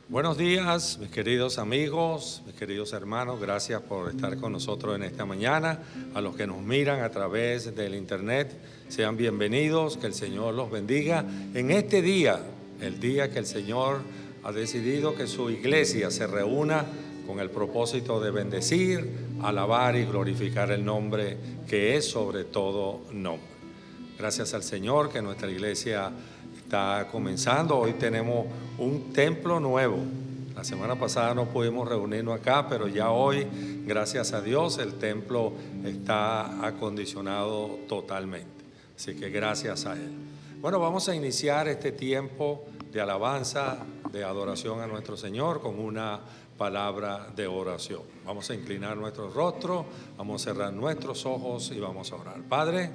Buenos días, mis queridos amigos, mis queridos hermanos, gracias por estar con nosotros en esta mañana. A los que nos miran a través del internet, sean bienvenidos, que el Señor los bendiga en este día, el día que el Señor ha decidido que su iglesia se reúna con el propósito de bendecir, alabar y glorificar el nombre que es sobre todo nombre. Gracias al Señor que nuestra iglesia está comenzando. Hoy tenemos un templo nuevo. La semana pasada no pudimos reunirnos acá, pero ya hoy, gracias a Dios, el templo está acondicionado totalmente. Así que gracias a Él. Bueno, vamos a iniciar este tiempo de alabanza, de adoración a nuestro Señor con una palabra de oración. Vamos a inclinar nuestro rostro, vamos a cerrar nuestros ojos y vamos a orar. Padre,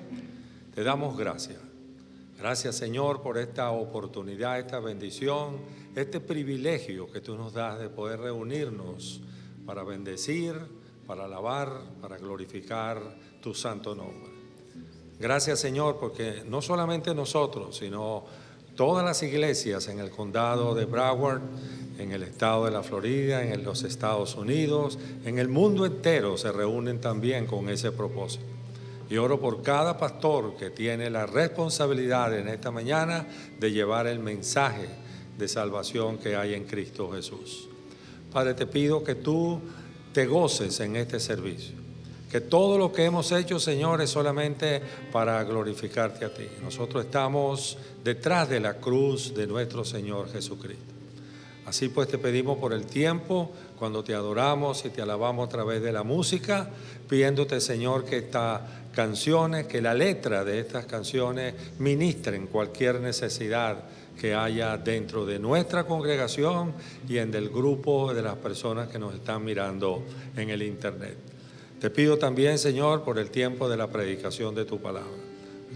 te damos gracias. Gracias, Señor, por esta oportunidad, esta bendición, este privilegio que tú nos das de poder reunirnos para bendecir, para alabar, para glorificar tu santo nombre. Gracias, Señor, porque no solamente nosotros, sino todas las iglesias en el condado de Broward, en el estado de la Florida, en los Estados Unidos, en el mundo entero se reúnen también con ese propósito. Y oro por cada pastor que tiene la responsabilidad en esta mañana de llevar el mensaje de salvación que hay en Cristo Jesús. Padre, te pido que tú te goces en este servicio, que todo lo que hemos hecho, Señor, es solamente para glorificarte a ti. Nosotros estamos detrás de la cruz de nuestro Señor Jesucristo. Así pues te pedimos por el tiempo, cuando te adoramos y te alabamos a través de la música, pidiéndote, Señor, que estas canciones, que la letra de estas canciones ministren cualquier necesidad que haya dentro de nuestra congregación y en el grupo de las personas que nos están mirando en el internet. Te pido también, Señor, por el tiempo de la predicación de tu palabra.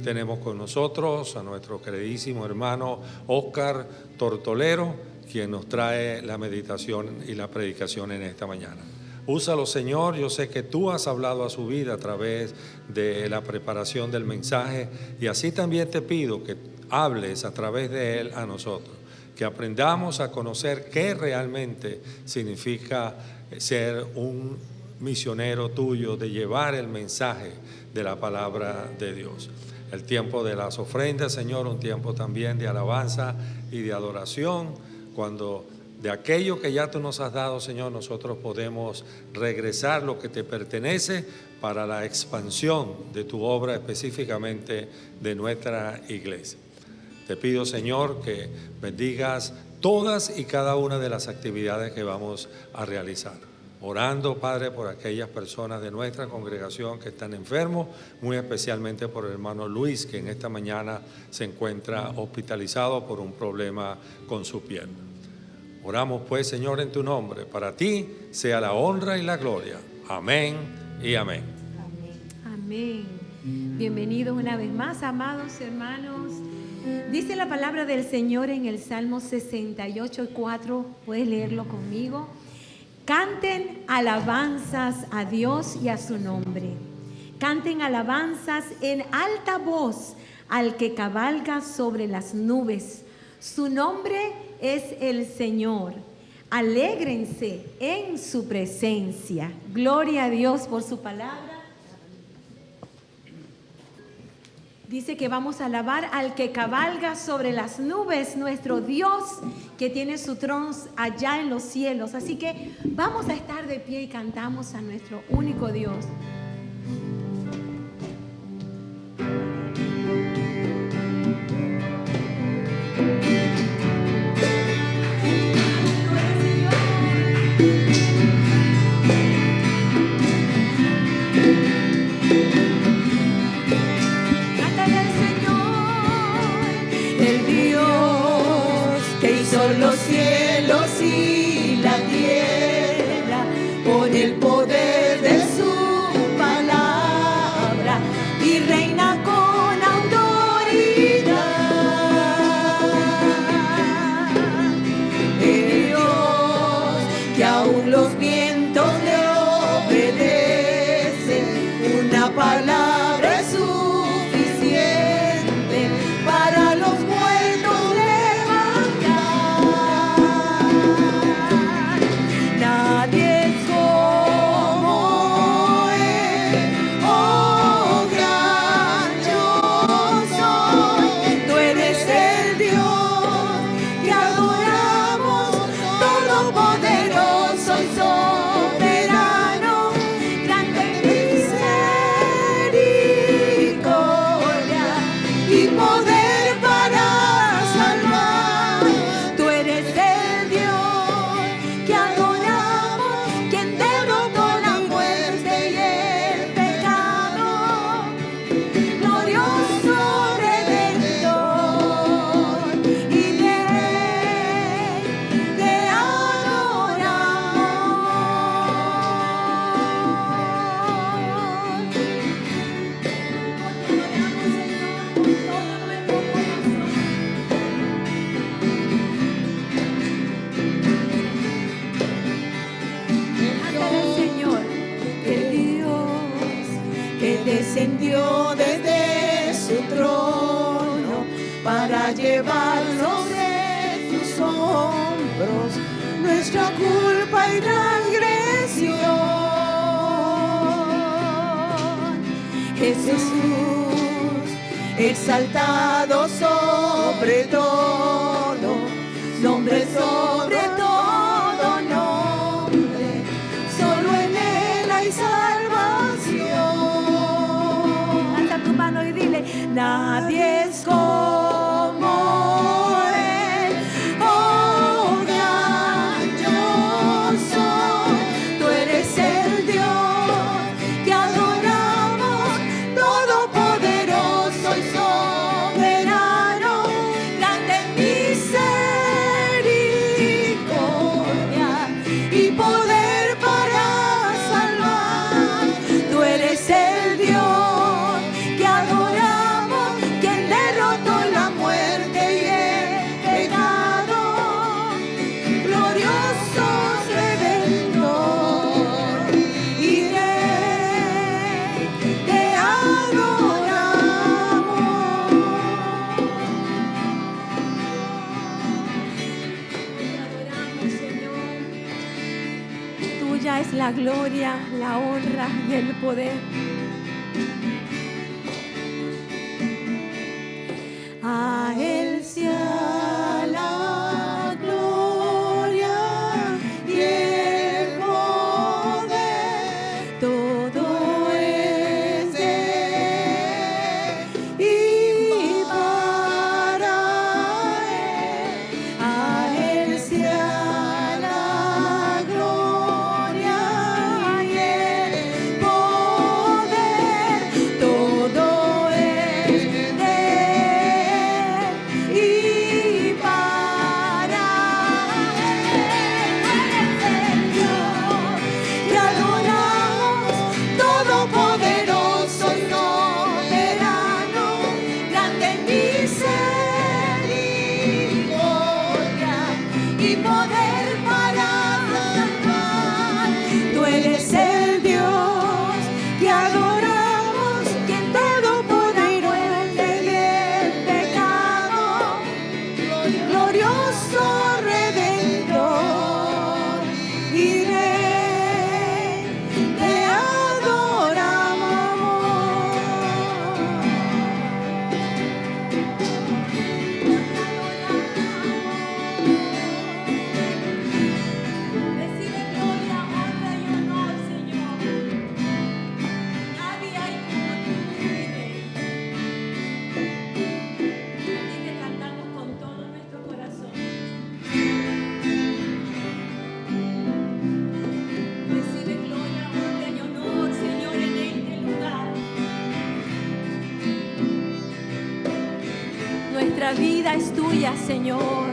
Tenemos con nosotros a nuestro queridísimo hermano Oscar Tortolero, quien nos trae la meditación y la predicación en esta mañana. Úsalo, Señor, yo sé que tú has hablado a su vida a través de la preparación del mensaje y así también te pido que hables a través de él a nosotros, que aprendamos a conocer qué realmente significa ser un misionero tuyo, de llevar el mensaje de la palabra de Dios. El tiempo de las ofrendas, Señor, un tiempo también de alabanza y de adoración, cuando de aquello que ya tú nos has dado, Señor, nosotros podemos regresar lo que te pertenece para la expansión de tu obra, específicamente de nuestra iglesia. Te pido, Señor, que bendigas todas y cada una de las actividades que vamos a realizar. Orando, Padre, por aquellas personas de nuestra congregación que están enfermos, muy especialmente por el hermano Luis, que en esta mañana se encuentra hospitalizado por un problema con su pierna. Oramos pues, Señor, en tu nombre. Para ti sea la honra y la gloria. Amén y amén. Amén. Bienvenidos una vez más, amados hermanos. Dice la palabra del Señor en el Salmo 68:4. ¿Puedes leerlo conmigo? Canten alabanzas a Dios y a su nombre. Canten alabanzas en alta voz al que cabalga sobre las nubes. Su nombre es el Señor. Alégrense en su presencia. Gloria a Dios por su palabra. Dice que vamos a alabar al que cabalga sobre las nubes, nuestro Dios que tiene su trono allá en los cielos. Así que vamos a estar de pie y cantamos a nuestro único Dios. Los cielos y la tierra, por el poder de su palabra, y reina con autoridad. El Dios que aún los vientos le obedecen, una palabra es suficiente para los muertos levantar. descendió desde su trono para llevar sobre sus hombros nuestra culpa y transgresión. Jesús, exaltado sobre todo, nombre sobre todo nombre, solo en Él hay salvación. Alza tu mano y dile: Nadie es como Él, oh gran yo soy. Tú eres el Dios que adoramos, todopoderoso y soberano, grande en misericordia y poder para salvar. Tú eres el Dios que adoramos, quien derrotó la muerte y el pecado, glorioso Redentor y Rey, te adoramos. Te adoramos, Señor. Tuya es la gloria, la honra y el poder. A Él sea la gloria y el poder, todo es de Él y para Él. A Él sea la gloria y el poder, todo es de Él y para Él. Eres el Dios que adoramos, todopoderoso y soberano, grande en misericordia y poder para salvar. Tú eres el Dios que adoramos, quien todopoderoso y el pecado, glorioso Redentor y Rey, te adoramos. Recibe gloria, honra y honor, Señor. Nadie hay como tú, Rey. A ti te cantamos con todo nuestro corazón. Recibe gloria, honra y honor, Señor, en este lugar. Nuestra vida es tuya, Señor.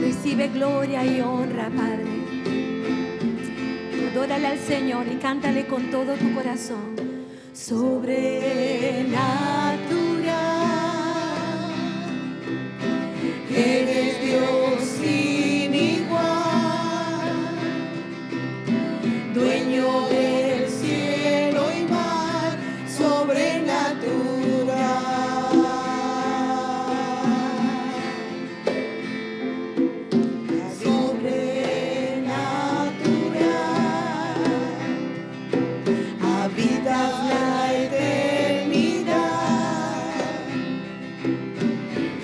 Recibe gloria y honra, Padre. Adórale al Señor y cántale con todo tu corazón. Sobrenatural, eres Dios sin igual, dueño del cielo y mar, sobrenatural. Sobrenatural, habitas la eternidad,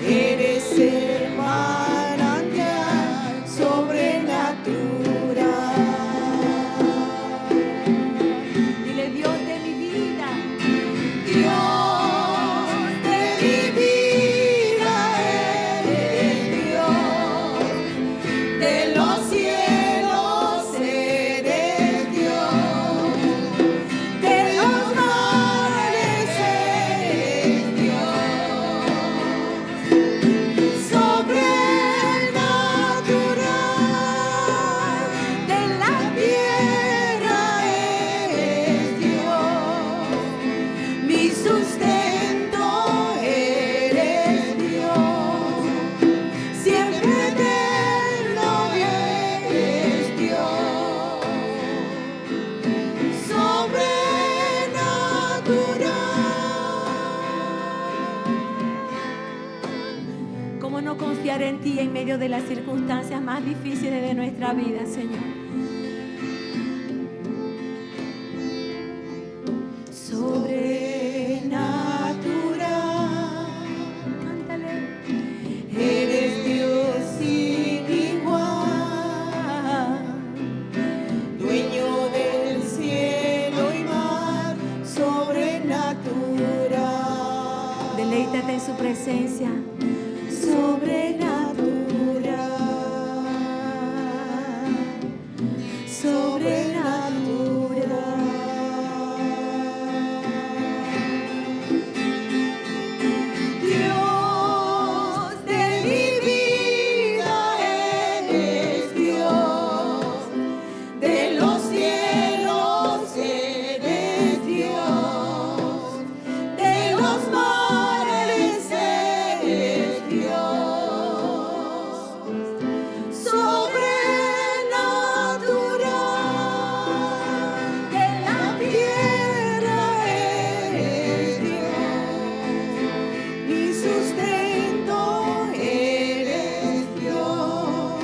eres el manantial sobrenatural. Dile: Dios de mi vida. Dios de mi vida, eres Dios, de los cielos eres Dios, de los mares eres Dios, sobrenatural, de la tierra eres Dios, mi sucesor. confiar en ti en medio de las circunstancias más difíciles de nuestra vida, Señor. Sobrenatural, Cántale. eres Dios sin igual, dueño del cielo y mar, sobrenatural. Deleítate en su presencia. Sobrenatural, Dios de mi vida, eres Dios, de los cielos eres Dios, de los mares eres Dios, sobrenatural, de la tierra eres Dios, mi sustento eres Dios,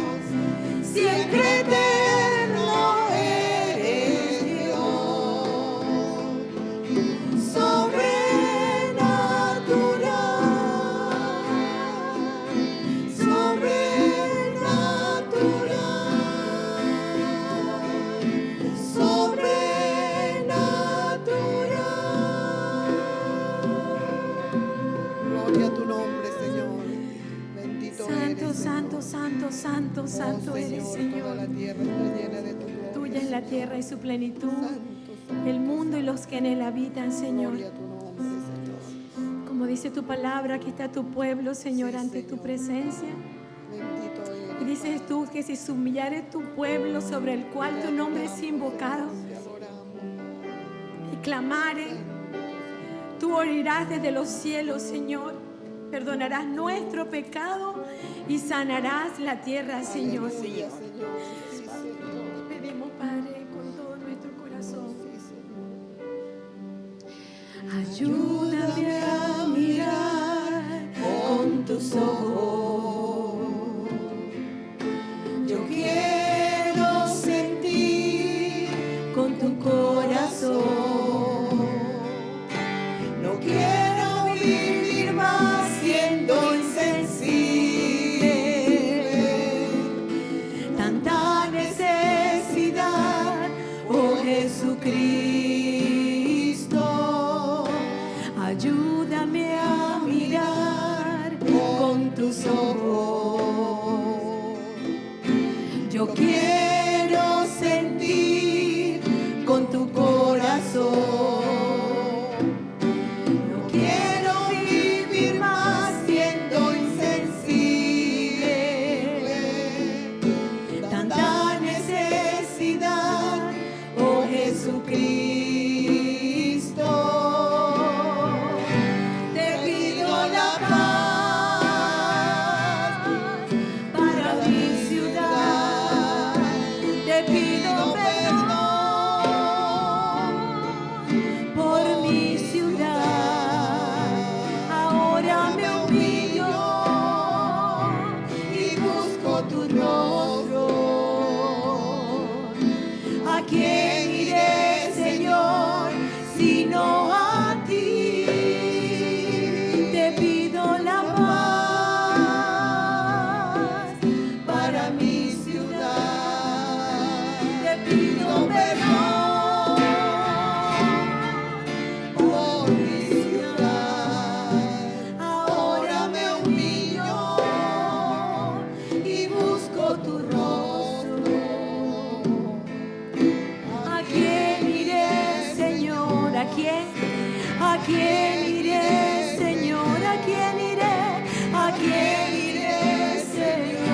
siempre eterno eres Dios, sobrenatural. Gloria a tu nombre, Señor. Bendito Santo, eres, santo, santo, santo, oh, santo eres, Toda Señor. la tierra está llena de tu gloria. Tuya es la tierra y su plenitud, Santo, santo. el mundo y los que en él habitan, Señor. Gloria a tu nombre, Señor. Como dice tu palabra, aquí está tu pueblo, Señor, Sí, ante tu Señor. presencia. Bendito eres. Y dices tú que si se humillare tu pueblo sobre el cual tu nombre es invocado Te adoramos. y clamare, tú oirás desde los cielos, Señor. Perdonarás nuestro pecado y sanarás la tierra, Señor. Aleluya, Señor. Sí, Señor. Pedimos, Padre, con todo nuestro corazón. Sí, Señor. Ayúdame a mirar con tus ojos. Yo quiero sentir con tu corazón. No quiero vivir más siendo insensible. Tanta necesidad, oh Jesucristo. Ayúdame a mirar con tus ojos. Yo quiero sentir con tu corazón. No quiero vivir más siendo insensible. Tanta necesidad, oh Jesucristo. Te pido la paz para mi ciudad. Te pido perdón por mi ciudad. Ahora me humillo y busco tu rostro. ¿A quién iré, Señor, sino a ti? Te pido la paz para mi ciudad. Te pido perdón por mi ciudad. Ahora me humillo y busco tu rostro. ¿A quién iré, Señor? ¿A quién? ¿A quién iré, Señor? ¿A quién iré? ¿A quién iré, Señor?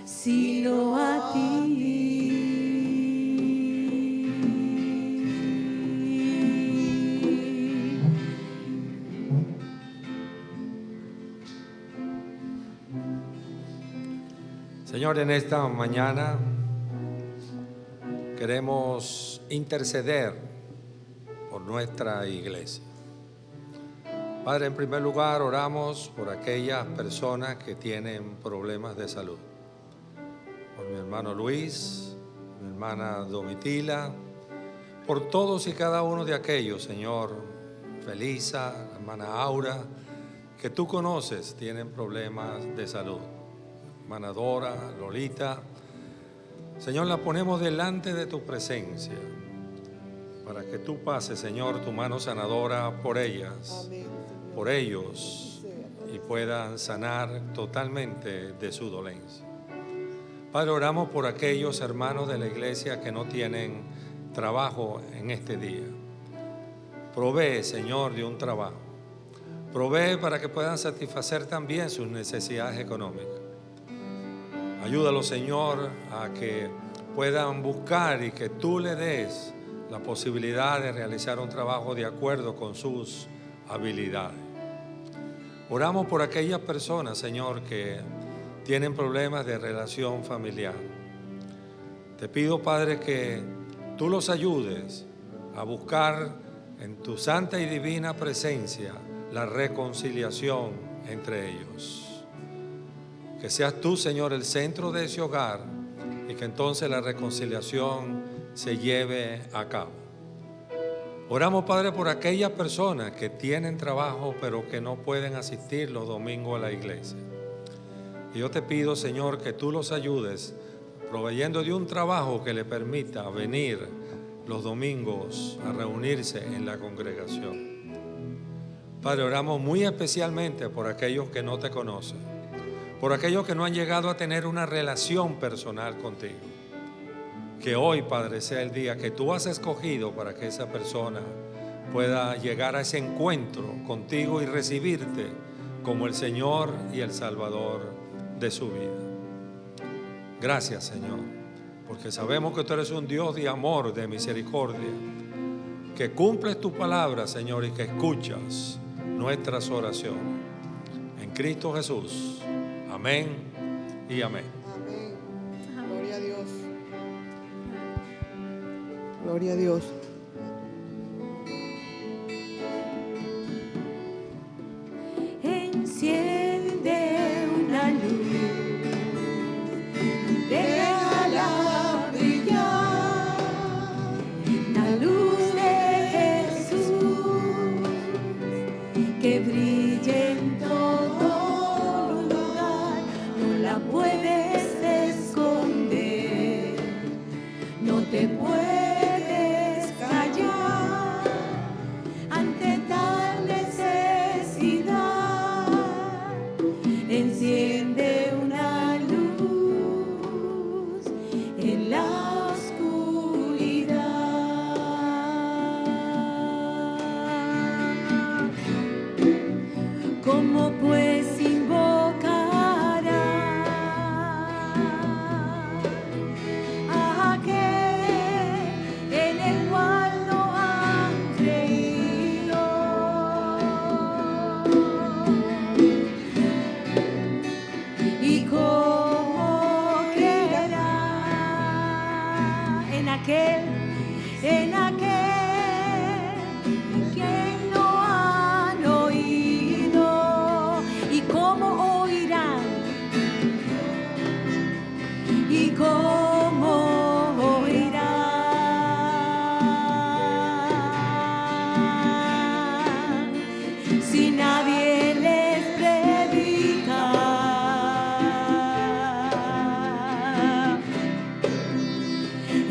Sino a ti. Señor, en esta mañana queremos interceder por nuestra iglesia. Padre, en primer lugar oramos por aquellas personas que tienen problemas de salud. Por mi hermano Luis, mi hermana Domitila, por todos y cada uno de aquellos, Señor, Felisa, la hermana Aura, que tú conoces, tienen problemas de salud. Hermana Dora, Lolita, Señor, la ponemos delante de tu presencia para que tú pases, Señor, tu mano sanadora por ellas, por ellos, y puedan sanar totalmente de su dolencia. Padre, oramos por aquellos hermanos de la iglesia que no tienen trabajo en este día. Provee, Señor, de un trabajo. Provee para que puedan satisfacer también sus necesidades económicas. Ayúdalos, Señor, a que puedan buscar y que tú le des la posibilidad de realizar un trabajo de acuerdo con sus habilidades. Oramos por aquellas personas, Señor, que tienen problemas de relación familiar. Te pido, Padre, que tú los ayudes a buscar en tu santa y divina presencia la reconciliación entre ellos. Que seas tú, Señor, el centro de ese hogar y que entonces la reconciliación se lleve a cabo. Oramos, Padre, por aquellas personas que tienen trabajo pero que no pueden asistir los domingos a la iglesia. Y yo te pido, Señor, que tú los ayudes proveyendo de un trabajo que le permita venir los domingos a reunirse en la congregación. Padre, oramos muy especialmente por aquellos que no te conocen, por aquellos que no han llegado a tener una relación personal contigo. Que hoy, Padre, sea el día que tú has escogido para que esa persona pueda llegar a ese encuentro contigo y recibirte como el Señor y el Salvador de su vida. Gracias, Señor, porque sabemos que tú eres un Dios de amor, de misericordia, que cumples tu palabra, Señor, y que escuchas nuestras oraciones. En Cristo Jesús. Amén y amén. Amén. Gloria a Dios. Gloria a Dios. Enciende una luz, déjala brillar, la luz de Jesús, que brille en todo lugar, no la puedes esconder, no te puedes callar ante tal necesidad. Enciende una luz en la oscuridad. ¿Cómo pues invocará a aquel en el cual no han creído? ¿Y cómo creerá en aquel que no han oído? ¿Y cómo oirán? ¿Y cómo oirán si nadie les predica?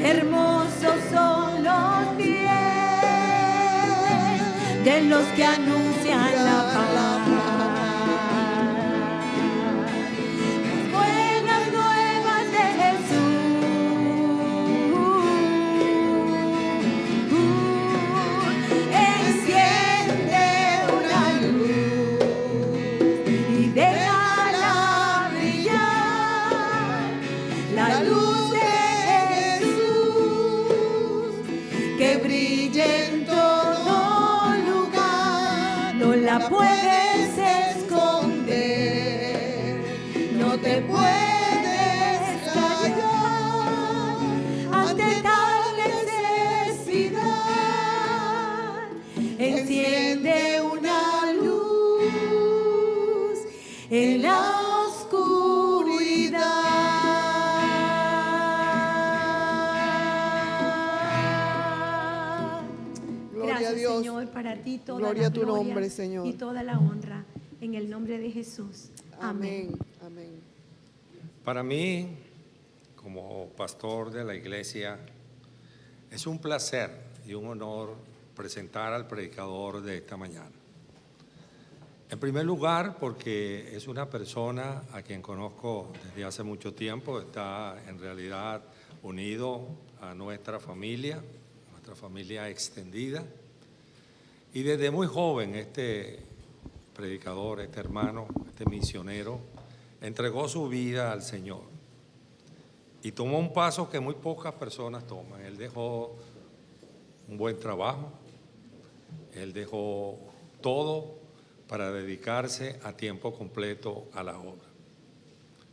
Hermosos son los pies de los que anuncian la paz. Las buenas nuevas de Jesús. Enciende una luz y déjala brillar, la luz de Jesús, que brille en todo lugar, no la puedes esconder, no te puedes callar ante tal necesidad. Enciende una luz Gracias, Dios. Señor, para ti toda Gloria la a tu gloria nombre, Señor. y toda la honra. En el nombre de Jesús. Amén. Amén. Amén. Para mí, como pastor de la iglesia, es un placer y un honor presentar al predicador de esta mañana. En primer lugar, porque es una persona a quien conozco desde hace mucho tiempo, está en realidad unido a nuestra familia extendida. Y desde muy joven este predicador, este hermano, este misionero, entregó su vida al Señor y tomó un paso que muy pocas personas toman. Él dejó un buen trabajo, él dejó todo para dedicarse a tiempo completo a la obra.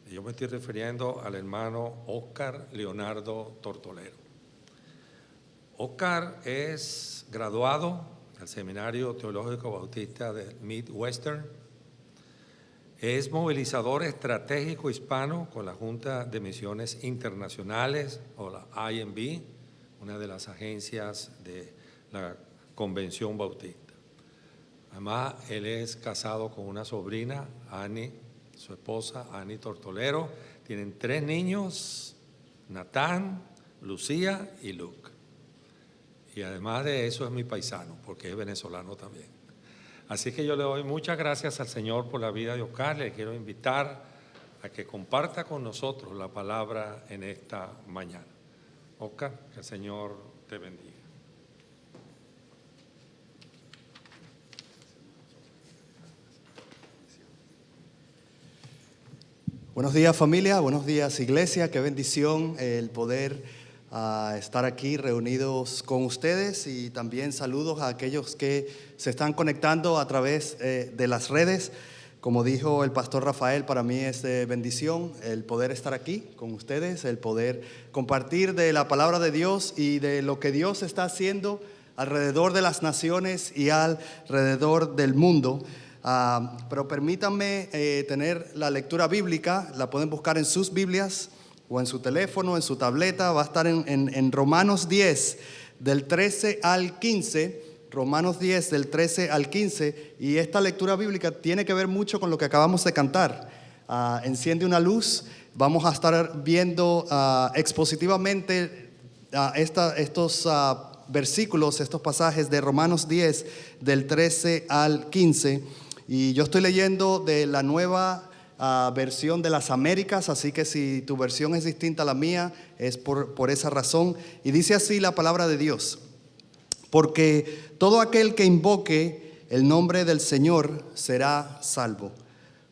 Y yo me estoy refiriendo al hermano Oscar Leonardo Tortolero. Oscar es graduado del Seminario Teológico Bautista de Midwestern. Es movilizador estratégico hispano con la Junta de Misiones Internacionales, o la IMB, una de las agencias de la Convención Bautista. Además, él es casado con una sobrina, Annie, su esposa, Annie Tortolero. Tienen 3 niños, Natán, Lucía y Luke. Y además de eso es mi paisano, porque es venezolano también. Así que yo le doy muchas gracias al Señor por la vida de Oscar. Le quiero invitar a que comparta con nosotros la palabra en esta mañana. Oscar, que el Señor te bendiga. Buenos días, familia, buenos días, iglesia. Qué bendición el poder estar aquí reunidos con ustedes, y también saludos a aquellos que se están conectando a través de las redes. Como dijo el pastor Rafael, para mí es de bendición el poder estar aquí con ustedes, el poder compartir de la palabra de Dios y de lo que Dios está haciendo alrededor de las naciones y alrededor del mundo. Pero permítanme tener la lectura bíblica. La pueden buscar en sus Biblias o en su teléfono, en su tableta. Va a estar en Romanos 10, del 13 al 15. Romanos 10, del 13 al 15. Y esta lectura bíblica tiene que ver mucho con lo que acabamos de cantar. Enciende una luz. Vamos a estar viendo expositivamente estos versículos, estos pasajes de Romanos 10, del 13 al 15. Y yo estoy leyendo de la nueva versión de las Américas, así que si tu versión es distinta a la mía, es por esa razón. Y dice así la palabra de Dios: porque todo aquel que invoque el nombre del Señor será salvo.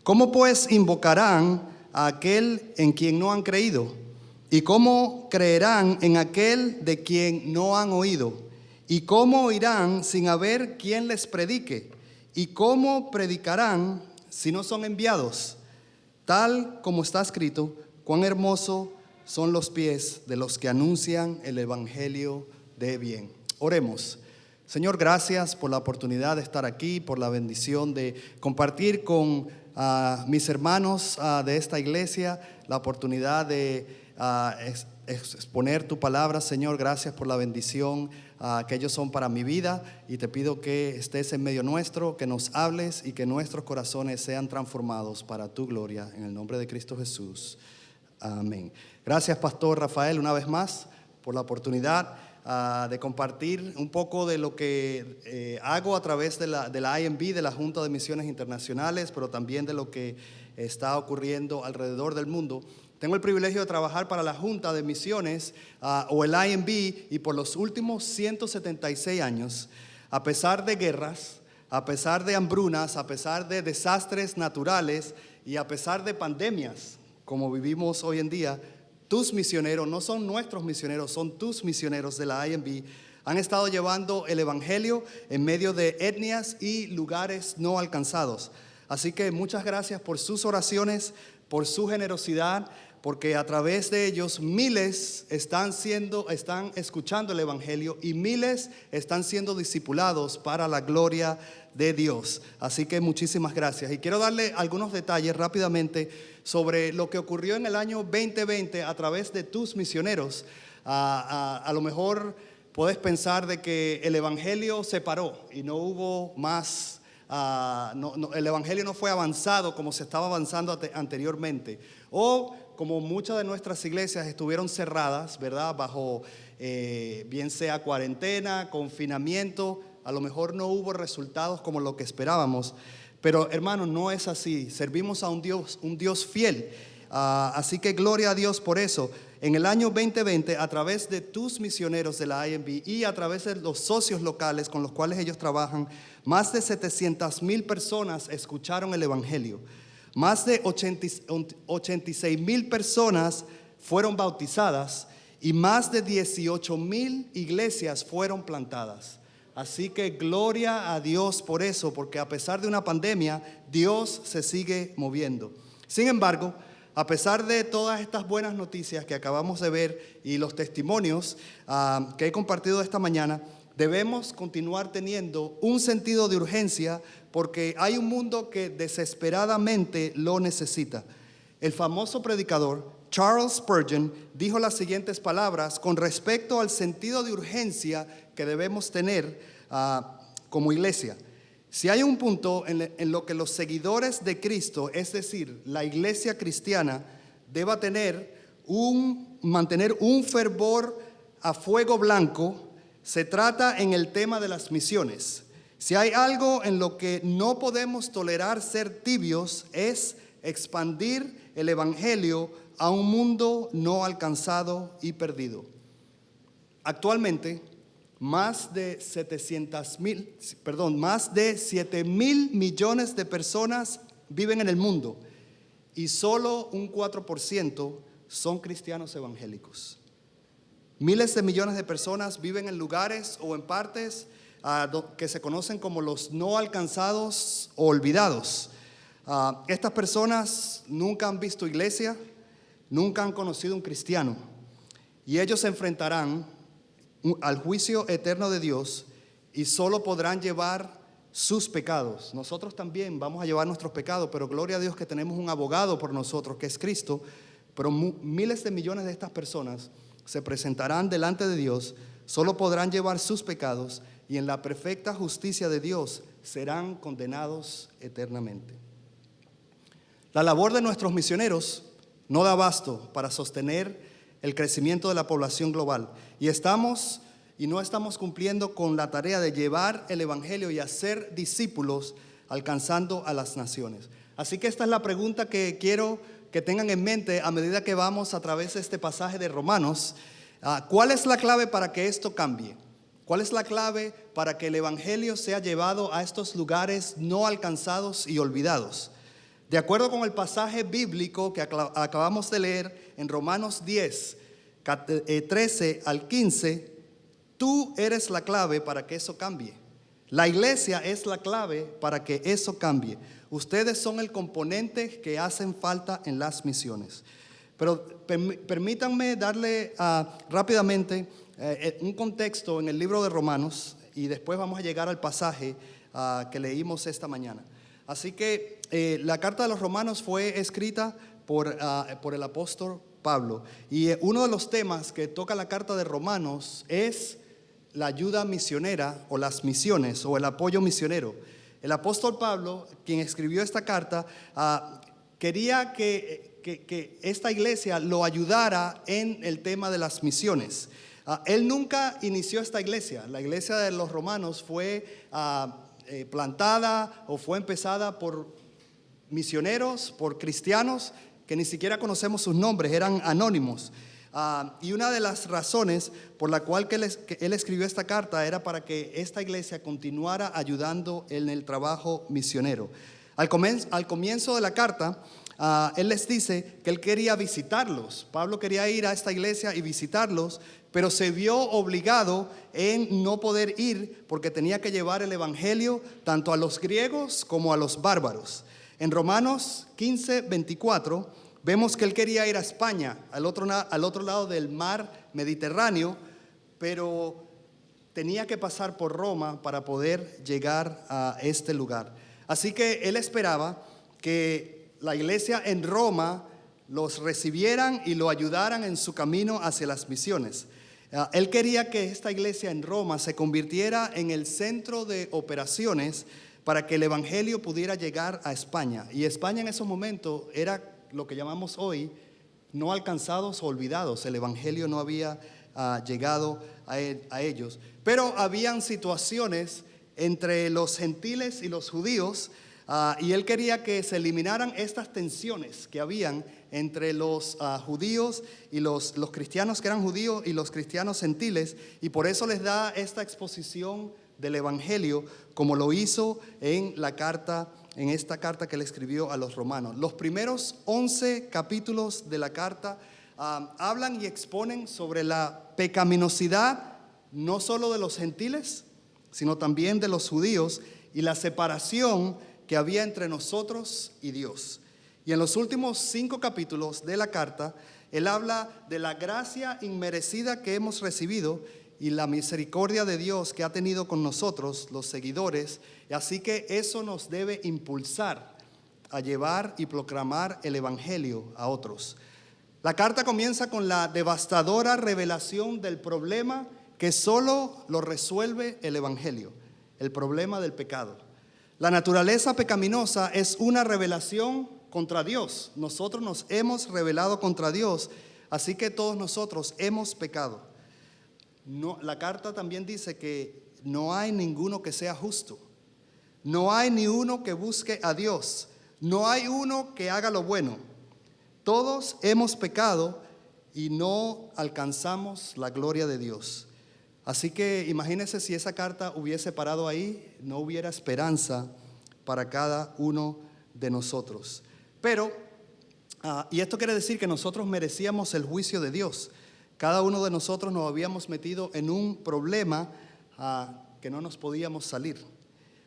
¿Cómo pues invocarán a aquel en quien no han creído? ¿Y cómo creerán en aquel de quien no han oído? ¿Y cómo oirán sin haber quien les predique? ¿Y cómo predicarán si no son enviados? Tal como está escrito, cuán hermosos son los pies de los que anuncian el evangelio de bien. Oremos. Señor, gracias por la oportunidad de estar aquí, por la bendición de compartir con mis hermanos de esta iglesia, la oportunidad de exponer tu palabra. Señor, gracias por la bendición que ellos son para mi vida, y te pido que estés en medio nuestro, que nos hables y que nuestros corazones sean transformados para tu gloria, en el nombre de Cristo Jesús. Amén. Gracias, pastor Rafael, una vez más por la oportunidad de compartir un poco de lo que hago a través de la IMB, de la Junta de Misiones Internacionales, pero también de lo que está ocurriendo alrededor del mundo. Tengo el privilegio de trabajar para la Junta de Misiones o el IMB, y por los últimos 176 años, a pesar de guerras, a pesar de hambrunas, a pesar de desastres naturales y a pesar de pandemias como vivimos hoy en día, tus misioneros, no son nuestros misioneros, son tus misioneros de la IMB, han estado llevando el evangelio en medio de etnias y lugares no alcanzados. Así que muchas gracias por sus oraciones, por su generosidad, porque a través de ellos miles están escuchando el evangelio y miles están siendo discipulados para la gloria de Dios. Así que muchísimas gracias. Y quiero darle algunos detalles rápidamente sobre lo que ocurrió en el año 2020 a través de tus misioneros. A lo mejor puedes pensar de que el evangelio se paró y no hubo más, el evangelio no fue avanzado como se estaba avanzando anteriormente. O como muchas de nuestras iglesias estuvieron cerradas, ¿verdad? Bajo bien sea cuarentena, confinamiento, a lo mejor no hubo resultados como lo que esperábamos. Pero hermanos, no es así. Servimos a un Dios fiel. Así que gloria a Dios por eso. En el año 2020, a través de tus misioneros de la IMB y a través de los socios locales con los cuales ellos trabajan, más de 700,000 personas escucharon el evangelio. Más de 86,000 personas fueron bautizadas y más de 18,000 iglesias fueron plantadas. Así que gloria a Dios por eso, porque a pesar de una pandemia, Dios se sigue moviendo. Sin embargo, a pesar de todas estas buenas noticias que acabamos de ver y los testimonios que he compartido esta mañana, debemos continuar teniendo un sentido de urgencia porque hay un mundo que desesperadamente lo necesita. El famoso predicador Charles Spurgeon dijo las siguientes palabras con respecto al sentido de urgencia que debemos tener como iglesia. Si hay un punto en lo que los seguidores de Cristo, es decir, la iglesia cristiana, deba mantener un fervor a fuego blanco, se trata en el tema de las misiones. Si hay algo en lo que no podemos tolerar ser tibios, es expandir el evangelio a un mundo no alcanzado y perdido. Actualmente, más de 7,000 millones de personas viven en el mundo y solo un 4% son cristianos evangélicos. Miles de millones de personas viven en lugares o en partes que se conocen como los no alcanzados o olvidados. Estas personas nunca han visto iglesia, nunca han conocido un cristiano y ellos se enfrentarán al juicio eterno de Dios y solo podrán llevar sus pecados. Nosotros también vamos a llevar nuestros pecados, pero gloria a Dios que tenemos un abogado por nosotros que es Cristo. Pero miles de millones de estas personas se presentarán delante de Dios, solo podrán llevar sus pecados y en la perfecta justicia de Dios serán condenados eternamente. La labor de nuestros misioneros no da abasto para sostener el crecimiento de la población global y no estamos cumpliendo con la tarea de llevar el evangelio y hacer discípulos alcanzando a las naciones. Así que esta es la pregunta que quiero que tengan en mente a medida que vamos a través de este pasaje de Romanos. ¿Cuál es la clave para que esto cambie? ¿Cuál es la clave para que el evangelio sea llevado a estos lugares no alcanzados y olvidados? De acuerdo con el pasaje bíblico que acabamos de leer en Romanos 10, 13 al 15, tú eres la clave para que eso cambie. La iglesia es la clave para que eso cambie. Ustedes son el componente que hacen falta en las misiones. Pero permítanme darle rápidamente un contexto en el libro de Romanos y después vamos a llegar al pasaje que leímos esta mañana. Así que la carta de los Romanos fue escrita por el apóstol Pablo. Y uno de los temas que toca la carta de Romanos es la ayuda misionera o las misiones o el apoyo misionero. El apóstol Pablo, quien escribió esta carta, quería que esta iglesia lo ayudara en el tema de las misiones. Él nunca inició esta iglesia. La iglesia de los romanos fue plantada o fue empezada por misioneros, por cristianos que ni siquiera conocemos sus nombres, eran anónimos. Y una de las razones por la cual que él escribió esta carta era para que esta iglesia continuara ayudando en el trabajo misionero. Al comienzo de la carta, él les dice que él quería visitarlos. Pablo quería ir a esta iglesia y visitarlos, pero se vio obligado en no poder ir porque tenía que llevar el evangelio tanto a los griegos como a los bárbaros. En Romanos 15, 24, vemos que él quería ir a España, al otro lado del mar Mediterráneo, pero tenía que pasar por Roma para poder llegar a este lugar. Así que él esperaba que la iglesia en Roma los recibieran y lo ayudaran en su camino hacia las misiones. Él quería que esta iglesia en Roma se convirtiera en el centro de operaciones para que el evangelio pudiera llegar a España. Y España en ese momento era lo que llamamos hoy no alcanzados o olvidados. El evangelio no había llegado a ellos. Pero habían situaciones entre los gentiles y los judíos, y él quería que se eliminaran estas tensiones que habían entre los judíos y los cristianos que eran judíos y los cristianos gentiles, y por eso les da esta exposición del evangelio como lo hizo en esta carta que le escribió a los romanos. Los primeros 11 capítulos de la carta hablan y exponen sobre la pecaminosidad no solo de los gentiles, sino también de los judíos, y la separación que había entre nosotros y Dios. Y en los últimos 5 capítulos de la carta, él habla de la gracia inmerecida que hemos recibido y la misericordia de Dios que ha tenido con nosotros, los seguidores. Así que eso nos debe impulsar a llevar y proclamar el evangelio a otros. La carta comienza con la devastadora revelación del problema que solo lo resuelve el evangelio, el problema del pecado. La naturaleza pecaminosa es una revelación contra Dios. Nosotros nos hemos rebelado contra Dios, así que todos nosotros hemos pecado. La carta también dice que no hay ninguno que sea justo. No hay ni uno que busque a Dios. No hay uno que haga lo bueno. Todos hemos pecado y no alcanzamos la gloria de Dios. Así que imagínense si esa carta hubiese parado ahí, no hubiera esperanza para cada uno de nosotros. Pero, y esto quiere decir que nosotros merecíamos el juicio de Dios. Cada uno de nosotros nos habíamos metido en un problema que no nos podíamos salir.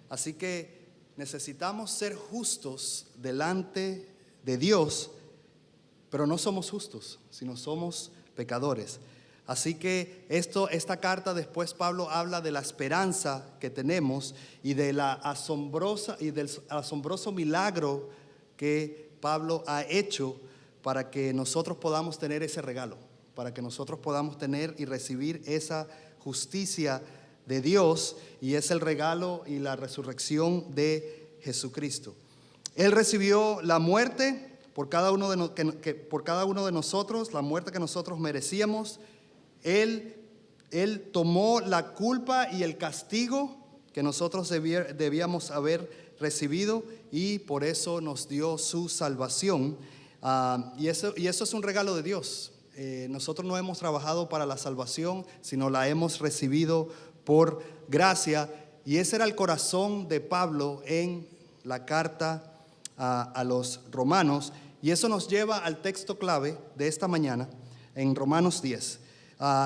Así que necesitamos ser justos delante de Dios, pero no somos justos, sino somos pecadores. Así que esta carta después Pablo habla de la esperanza que tenemos y del asombroso milagro que Pablo ha hecho para que nosotros podamos tener ese regalo, para que nosotros podamos tener y recibir esa justicia de Dios, y es el regalo y la resurrección de Jesucristo. Él recibió la muerte por cada uno de nosotros, la muerte que nosotros merecíamos. Él tomó la culpa y el castigo que nosotros debíamos haber recibido, y por eso nos dio su salvación. Y eso es un regalo de Dios. Nosotros no hemos trabajado para la salvación, sino la hemos recibido por gracia. Y ese era el corazón de Pablo en la carta a los romanos. Y eso nos lleva al texto clave de esta mañana, en Romanos 10.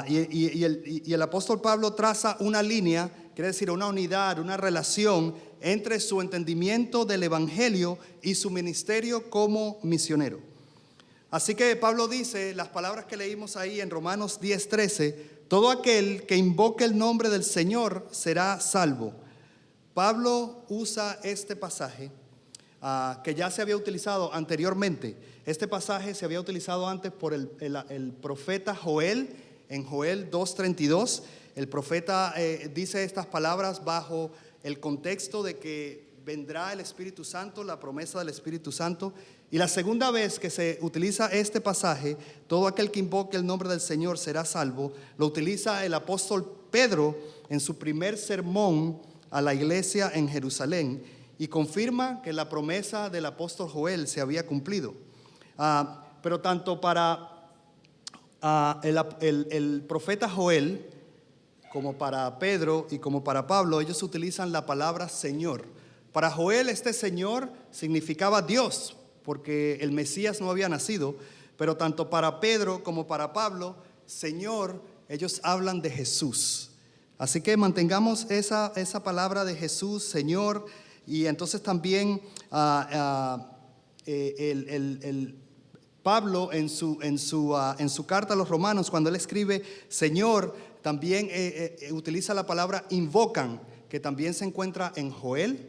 Y el apóstol Pablo traza una línea, quiere decir una unidad, una relación entre su entendimiento del evangelio y su ministerio como misionero. Así que Pablo dice las palabras que leímos ahí en Romanos 10:13: todo aquel que invoque el nombre del Señor será salvo. Pablo usa este pasaje que ya se había utilizado anteriormente. Este pasaje se había utilizado antes por el profeta Joel. En Joel 2:32, el profeta dice estas palabras bajo el contexto de que vendrá el Espíritu Santo, la promesa del Espíritu Santo. Y la segunda vez que se utiliza este pasaje, todo aquel que invoque el nombre del Señor será salvo, lo utiliza el apóstol Pedro en su primer sermón a la iglesia en Jerusalén, y confirma que la promesa del apóstol Joel se había cumplido. Pero tanto para el profeta Joel, como para Pedro y como para Pablo, ellos utilizan la palabra Señor. Para Joel este Señor significaba Dios, porque el Mesías no había nacido. Pero tanto para Pedro como para Pablo, Señor, ellos hablan de Jesús. Así que mantengamos esa palabra de Jesús, Señor. Y entonces también Pablo en su carta a los romanos, cuando él escribe Señor, también utiliza la palabra invocan, que también se encuentra en Joel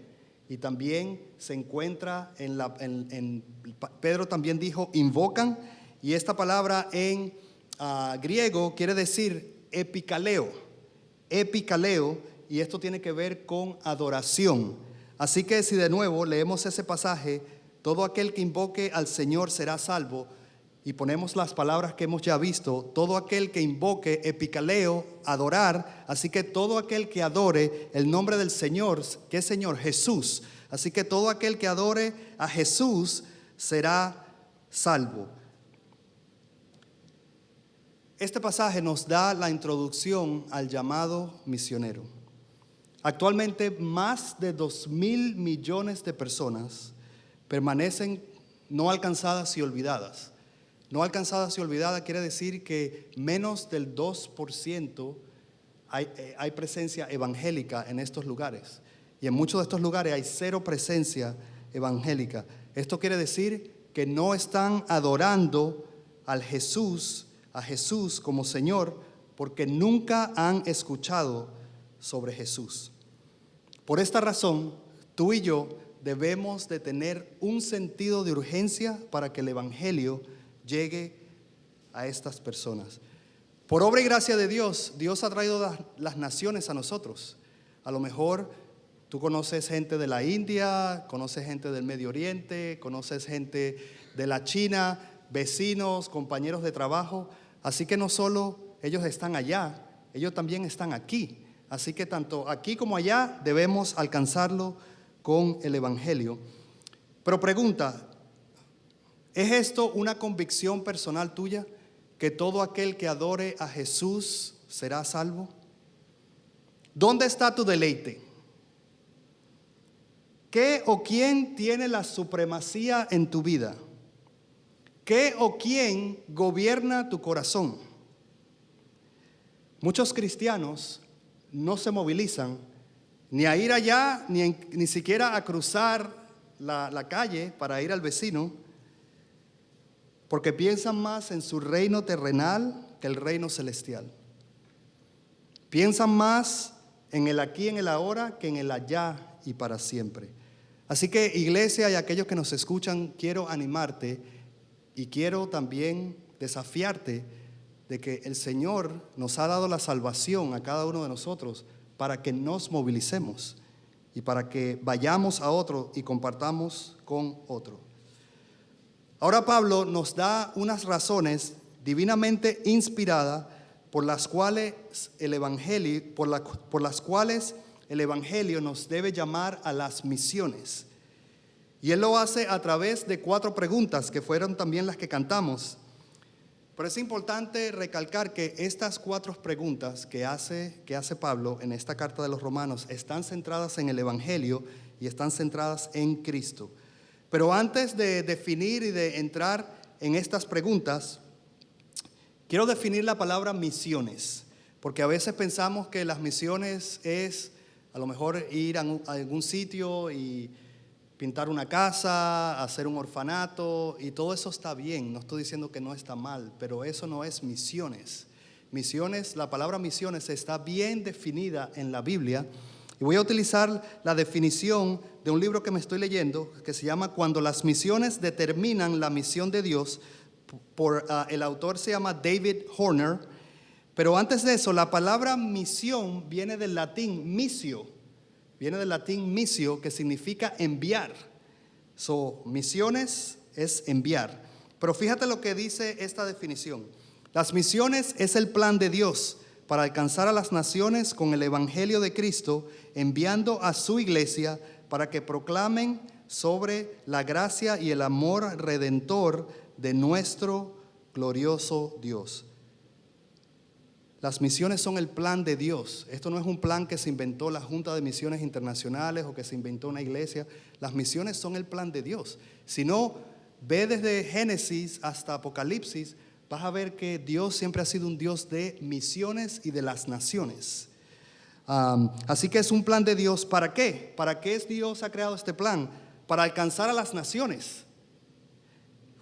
y también se encuentra en Pedro también dijo invocan, y esta palabra en griego quiere decir epicaleo. Epicaleo, y esto tiene que ver con adoración. Así que si de nuevo leemos ese pasaje, todo aquel que invoque al Señor será salvo, y ponemos las palabras que hemos ya visto, todo aquel que invoque, epicaleo, adorar, así que todo aquel que adore el nombre del Señor, ¿qué Señor? Jesús. Así que todo aquel que adore a Jesús será salvo. Este pasaje nos da la introducción al llamado misionero. Actualmente más de 2.000 millones de personas permanecen no alcanzadas y olvidadas. No alcanzadas y olvidadas quiere decir que menos del 2% hay presencia evangélica en estos lugares. Y en muchos de estos lugares hay cero presencia evangélica. Esto quiere decir que no están adorando a Jesús como Señor, porque nunca han escuchado sobre Jesús. Por esta razón, tú y yo debemos de tener un sentido de urgencia para que el evangelio llegue a estas personas. Por obra y gracia de Dios, Dios ha traído las naciones a nosotros. A lo mejor tú conoces gente de la India, conoces gente del Medio Oriente, conoces gente de la China, vecinos, compañeros de trabajo. Así que no solo ellos están allá, ellos también están aquí. Así que tanto aquí como allá debemos alcanzarlo con el evangelio. Pero pregunta, ¿es esto una convicción personal tuya? ¿Que todo aquel que adore a Jesús será salvo? ¿Dónde está tu deleite? ¿Qué o quién tiene la supremacía en tu vida? ¿Qué o quién gobierna tu corazón? Muchos cristianos no se movilizan ni a ir allá, ni siquiera a cruzar la calle para ir al vecino, porque piensan más en su reino terrenal que el reino celestial. Piensan más en el aquí, en el ahora, que en el allá y para siempre. Así que, iglesia y aquellos que nos escuchan, quiero animarte y quiero también desafiarte de que el Señor nos ha dado la salvación a cada uno de nosotros para que nos movilicemos y para que vayamos a otro y compartamos con otro. Ahora Pablo nos da unas razones divinamente inspiradas por las cuales el evangelio nos debe llamar a las misiones. Y él lo hace a través de 4 preguntas que fueron también las que cantamos. Pero es importante recalcar que estas 4 preguntas que hace Pablo en esta carta de los Romanos están centradas en el evangelio y están centradas en Cristo. Pero antes de definir y de entrar en estas preguntas, quiero definir la palabra misiones, porque a veces pensamos que las misiones es a lo mejor ir a algún sitio y pintar una casa, hacer un orfanato, y todo eso está bien, no estoy diciendo que no está mal, pero eso no es misiones. Misiones, la palabra misiones está bien definida en la Biblia, y voy a utilizar la definición de un libro que me estoy leyendo, que se llama Cuando las misiones determinan la misión de Dios, el autor se llama David Horner. Pero antes de eso, la palabra misión viene del latín missio, que significa enviar. Misiones es enviar. Pero fíjate lo que dice esta definición. Las misiones es el plan de Dios para alcanzar a las naciones con el evangelio de Cristo, enviando a su iglesia para que proclamen sobre la gracia y el amor redentor de nuestro glorioso Dios. Las misiones son el plan de Dios. Esto no es un plan que se inventó la Junta de Misiones Internacionales o que se inventó una iglesia. Las misiones son el plan de Dios. Si no, ve desde Génesis hasta Apocalipsis, vas a ver que Dios siempre ha sido un Dios de misiones y de las naciones. Así que es un plan de Dios. ¿Para qué? ¿Para qué Dios ha creado este plan? Para alcanzar a las naciones.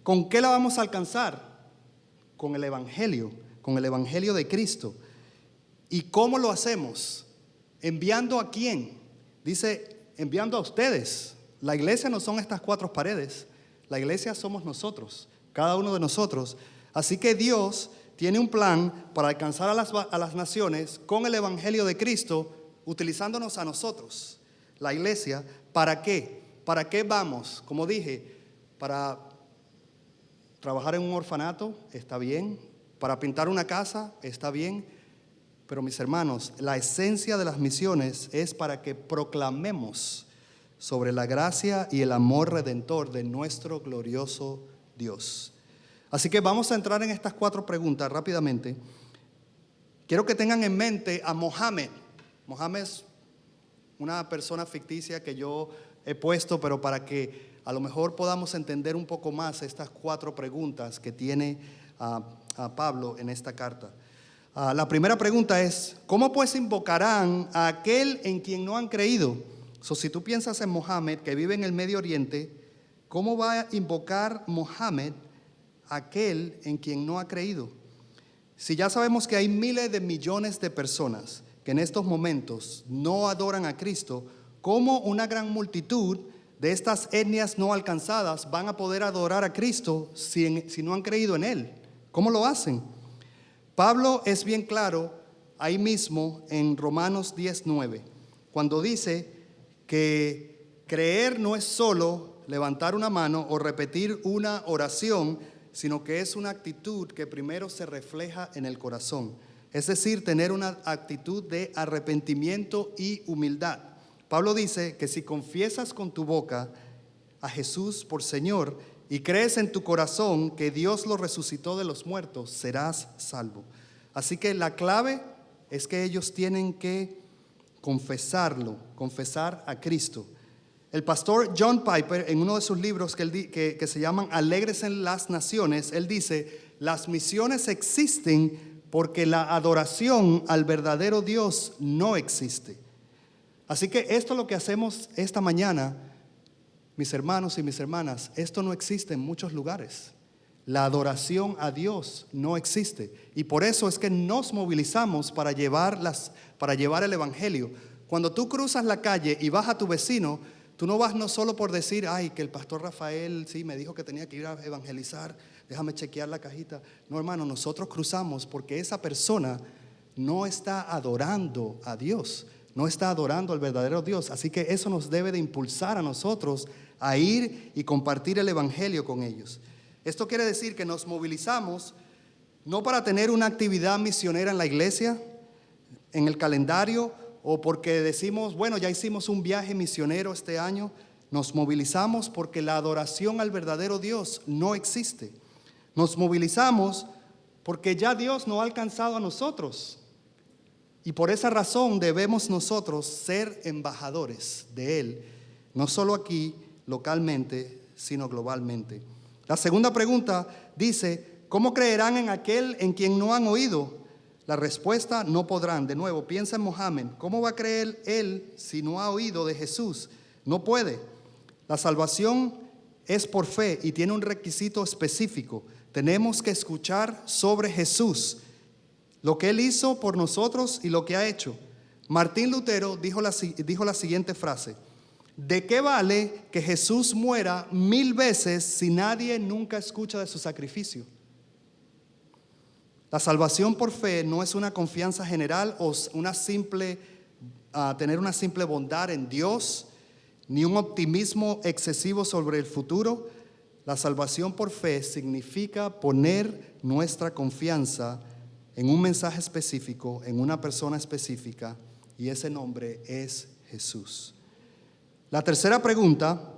¿Con qué la vamos a alcanzar? Con el evangelio de Cristo. ¿Y cómo lo hacemos? ¿Enviando a quién? Dice, enviando a ustedes. La iglesia no son estas 4 paredes. La iglesia somos nosotros, cada uno de nosotros. Así que Dios tiene un plan para alcanzar a las naciones con el Evangelio de Cristo, utilizándonos a nosotros, la iglesia. ¿Para qué? ¿Para qué vamos? Como dije, para trabajar en un orfanato, está bien. Para pintar una casa, está bien. Pero mis hermanos, la esencia de las misiones es para que proclamemos sobre la gracia y el amor redentor de nuestro glorioso Dios. Así que vamos a entrar en estas 4 preguntas rápidamente. Quiero que tengan en mente a Mohammed. Mohammed es una persona ficticia que yo he puesto, pero para que a lo mejor podamos entender un poco más estas 4 preguntas que tiene a Pablo en esta carta. La primera pregunta es: ¿cómo pues invocarán a aquel en quien no han creído? Si tú piensas en Mohammed, que vive en el Medio Oriente, ¿cómo va a invocar Mohammed a aquel en quien no ha creído? Si ya sabemos que hay miles de millones de personas que en estos momentos no adoran a Cristo, ¿cómo una gran multitud de estas etnias no alcanzadas van a poder adorar a Cristo si no han creído en Él? ¿Cómo lo hacen? Pablo es bien claro ahí mismo en Romanos 10:9, cuando dice que creer no es solo levantar una mano o repetir una oración, sino que es una actitud que primero se refleja en el corazón. Es decir, tener una actitud de arrepentimiento y humildad. Pablo dice que si confiesas con tu boca a Jesús por Señor y crees en tu corazón que Dios lo resucitó de los muertos, serás salvo. Así que la clave es que ellos tienen que confesar a Cristo. El pastor John Piper, en uno de sus libros que se llaman Alegres en las Naciones, él dice: las misiones existen porque la adoración al verdadero Dios no existe. Así que esto es lo que hacemos esta mañana, mis hermanos y mis hermanas. Esto no existe en muchos lugares. La adoración a Dios no existe. Y por eso es que nos movilizamos para llevar el Evangelio. Cuando tú cruzas la calle y vas a tu vecino, tú no vas no solo por decir: ay, que el pastor Rafael sí me dijo que tenía que ir a evangelizar, déjame chequear la cajita. No, hermano, nosotros cruzamos porque esa persona no está adorando a Dios, no está adorando al verdadero Dios. Así que eso nos debe de impulsar a nosotros a ir y compartir el Evangelio con ellos. Esto quiere decir que nos movilizamos no para tener una actividad misionera en la iglesia, en el calendario, o porque decimos: bueno, ya hicimos un viaje misionero este año. Nos movilizamos porque la adoración al verdadero Dios no existe. Nos movilizamos porque ya Dios nos ha alcanzado a nosotros. Y por esa razón debemos nosotros ser embajadores de Él, no solo aquí, localmente, sino globalmente. La segunda pregunta dice: ¿cómo creerán en aquel en quien no han oído? La respuesta: no podrán. De nuevo, piensa en Mohammed. ¿Cómo va a creer él si no ha oído de Jesús? No puede. La salvación es por fe y tiene un requisito específico. Tenemos que escuchar sobre Jesús, lo que Él hizo por nosotros y lo que ha hecho. Martín Lutero dijo la siguiente frase: ¿de qué vale que Jesús muera 1000 veces si nadie nunca escucha de su sacrificio? La salvación por fe no es una confianza general o tener una simple bondad en Dios, ni un optimismo excesivo sobre el futuro. La salvación por fe significa poner nuestra confianza en un mensaje específico, en una persona específica, y ese nombre es Jesús. La tercera pregunta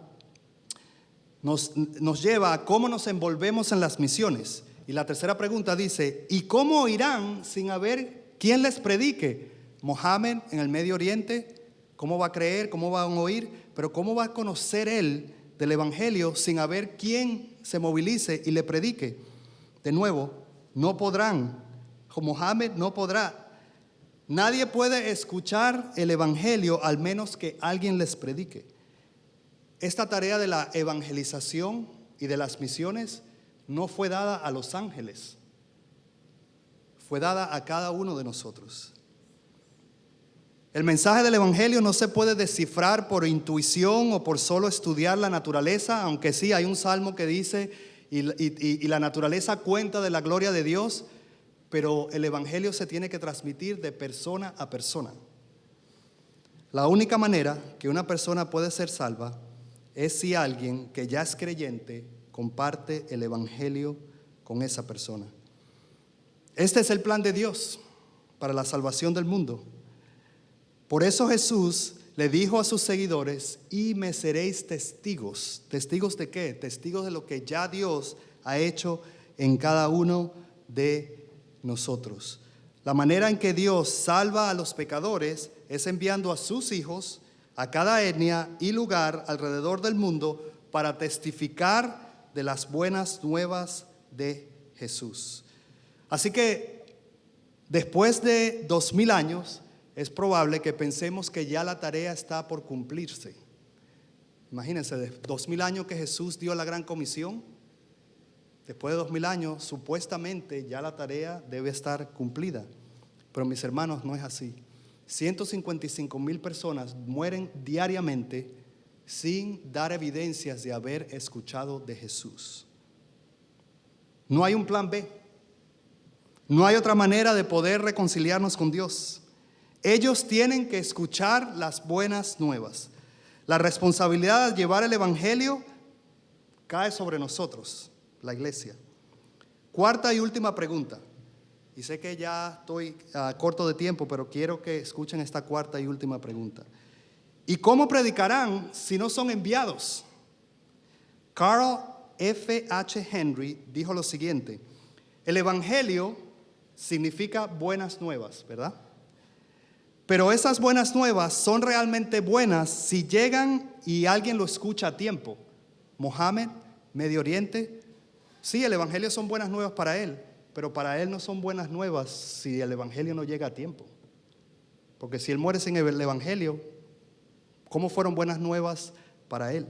nos lleva a cómo nos envolvemos en las misiones. Y la tercera pregunta dice: ¿y cómo oirán sin haber quien les predique? Mohammed en el Medio Oriente, ¿cómo va a creer? ¿Cómo van a oír? Pero ¿cómo va a conocer él del Evangelio sin haber quien se movilice y le predique? De nuevo, no podrán. Mohammed no podrá. Nadie puede escuchar el Evangelio al menos que alguien les predique. Esta tarea de la evangelización y de las misiones no fue dada a los ángeles, fue dada a cada uno de nosotros. El mensaje del Evangelio no se puede descifrar por intuición o por solo estudiar la naturaleza, aunque sí hay un salmo que dice y la naturaleza cuenta de la gloria de Dios, pero el evangelio se tiene que transmitir de persona a persona. La única manera que una persona puede ser salva es si alguien que ya es creyente comparte el evangelio con esa persona. Este es el plan de Dios para la salvación del mundo. Por eso Jesús le dijo a sus seguidores: y me seréis testigos. ¿Testigos de qué? Testigos de lo que ya Dios ha hecho en cada uno de nosotros. La manera en que Dios salva a los pecadores es enviando a sus hijos a cada etnia y lugar alrededor del mundo para testificar de las buenas nuevas de Jesús. Así que después de 2000 años, es probable que pensemos que ya la tarea está por cumplirse. Imagínense, de 2000 años que Jesús dio la gran comisión, después de 2000 años, supuestamente ya la tarea debe estar cumplida. Pero mis hermanos, no es así. 155,000 personas mueren diariamente sin dar evidencias de haber escuchado de Jesús. No hay un plan B. No hay otra manera de poder reconciliarnos con Dios. Ellos tienen que escuchar las buenas nuevas. La responsabilidad de llevar el evangelio cae sobre nosotros, la iglesia. Cuarta y última pregunta. Y sé que ya estoy corto de tiempo, pero quiero que escuchen esta cuarta y última pregunta. ¿Y cómo predicarán si no son enviados? Carl F.H. Henry dijo lo siguiente: el evangelio significa buenas nuevas, ¿verdad? Pero esas buenas nuevas son realmente buenas si llegan y alguien lo escucha a tiempo. Mohammed, Medio Oriente, sí, el evangelio son buenas nuevas para él, pero para él no son buenas nuevas si el evangelio no llega a tiempo. Porque si él muere sin el evangelio, ¿cómo fueron buenas nuevas para él?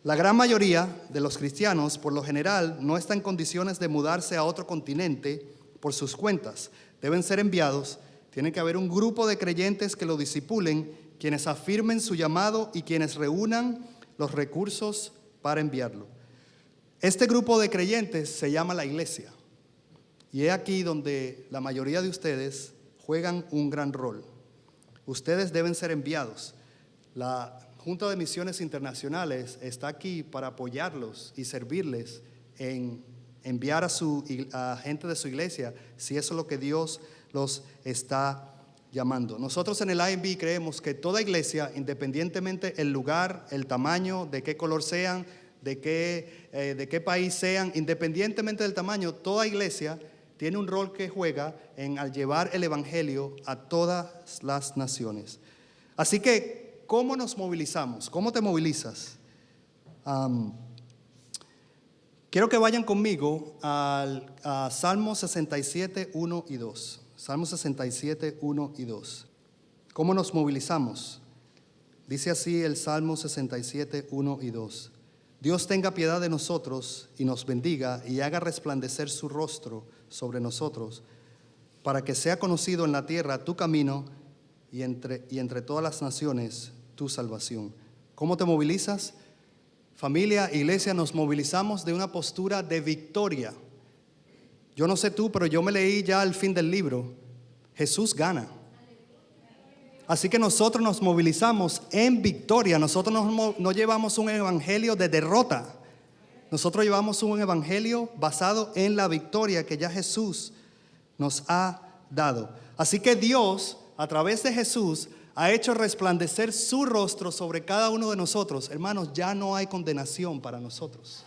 La gran mayoría de los cristianos, por lo general, no está en condiciones de mudarse a otro continente por sus cuentas. Deben ser enviados. Tiene que haber un grupo de creyentes que lo discipulen, quienes afirmen su llamado y quienes reúnan los recursos para enviarlo. Este grupo de creyentes se llama la iglesia. Y es aquí donde la mayoría de ustedes juegan un gran rol. Ustedes deben ser enviados. La Junta de Misiones Internacionales está aquí para apoyarlos y servirles en enviar a gente de su iglesia, si eso es lo que Dios los está llamando. Nosotros en el IMB creemos que toda iglesia, independientemente el lugar, el tamaño, de qué color sean, de qué país sean, independientemente del tamaño, toda iglesia tiene un rol que juega al llevar el evangelio a todas las naciones. Así que, ¿cómo nos movilizamos? ¿Cómo te movilizas? Quiero que vayan conmigo a Salmos 67, 1 y 2. Salmos 67, 1 y 2. ¿Cómo nos movilizamos? Dice así el Salmo 67, 1 y 2. Dios tenga piedad de nosotros y nos bendiga y haga resplandecer su rostro sobre nosotros, para que sea conocido en la tierra tu camino y entre todas las naciones tu salvación. ¿Cómo te movilizas? Familia, iglesia, nos movilizamos de una postura de victoria. Yo no sé tú, pero yo me leí ya el fin del libro. Jesús gana. Así que nosotros nos movilizamos en victoria. Nosotros no llevamos un evangelio de derrota. Nosotros llevamos un evangelio basado en la victoria que ya Jesús nos ha dado. Así que Dios, a través de Jesús, ha hecho resplandecer su rostro sobre cada uno de nosotros. Hermanos, ya no hay condenación para nosotros.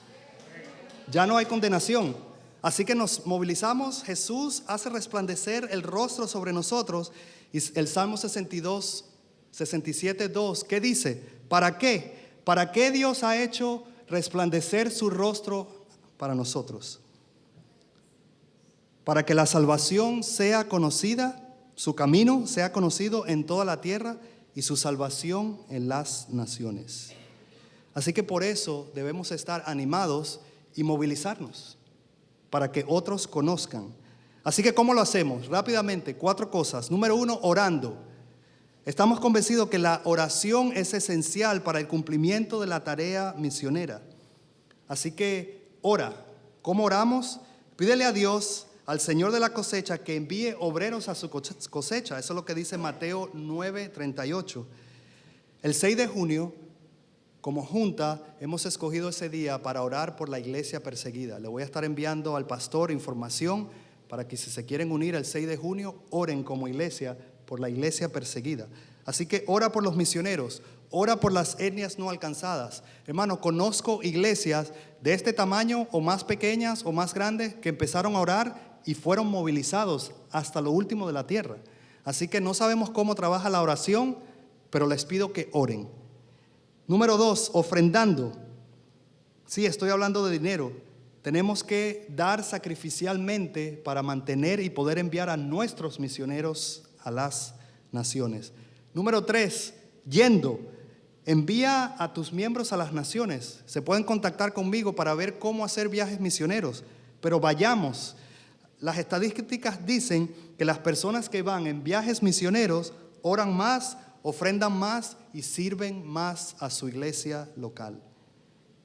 Ya no hay condenación. Así que nos movilizamos. Jesús hace resplandecer el rostro sobre nosotros. Y el Salmo 67, 2, ¿qué dice? ¿Para qué? ¿Para qué Dios ha hecho resplandecer su rostro para nosotros? Para que la salvación sea conocida, su camino sea conocido en toda la tierra y su salvación en las naciones. Así que por eso debemos estar animados y movilizarnos para que otros conozcan. Así que ¿cómo lo hacemos? Rápidamente, 4 cosas. Número 1, orando. Estamos convencidos que la oración es esencial para el cumplimiento de la tarea misionera. Así que ora. ¿Cómo oramos? Pídele a Dios al Señor de la cosecha que envíe obreros a su cosecha. Eso es lo que dice Mateo 9:38. El 6 de junio, como junta, hemos escogido ese día para orar por la iglesia perseguida. Le voy a estar enviando al pastor información para que si se quieren unir el 6 de junio, oren como iglesia por la iglesia perseguida. Así que ora por los misioneros, ora por las etnias no alcanzadas. Hermano, conozco iglesias de este tamaño o más pequeñas o más grandes que empezaron a orar y fueron movilizados hasta lo último de la tierra. Así que no sabemos cómo trabaja la oración, pero les pido que oren. Número 2, ofrendando. Sí, estoy hablando de dinero. Tenemos que dar sacrificialmente para mantener y poder enviar a nuestros misioneros a las naciones. Número 3, yendo. Envía a tus miembros a las naciones. Se pueden contactar conmigo para ver cómo hacer viajes misioneros, pero vayamos. Las estadísticas dicen que las personas que van en viajes misioneros oran más, ofrendan más y sirven más a su iglesia local.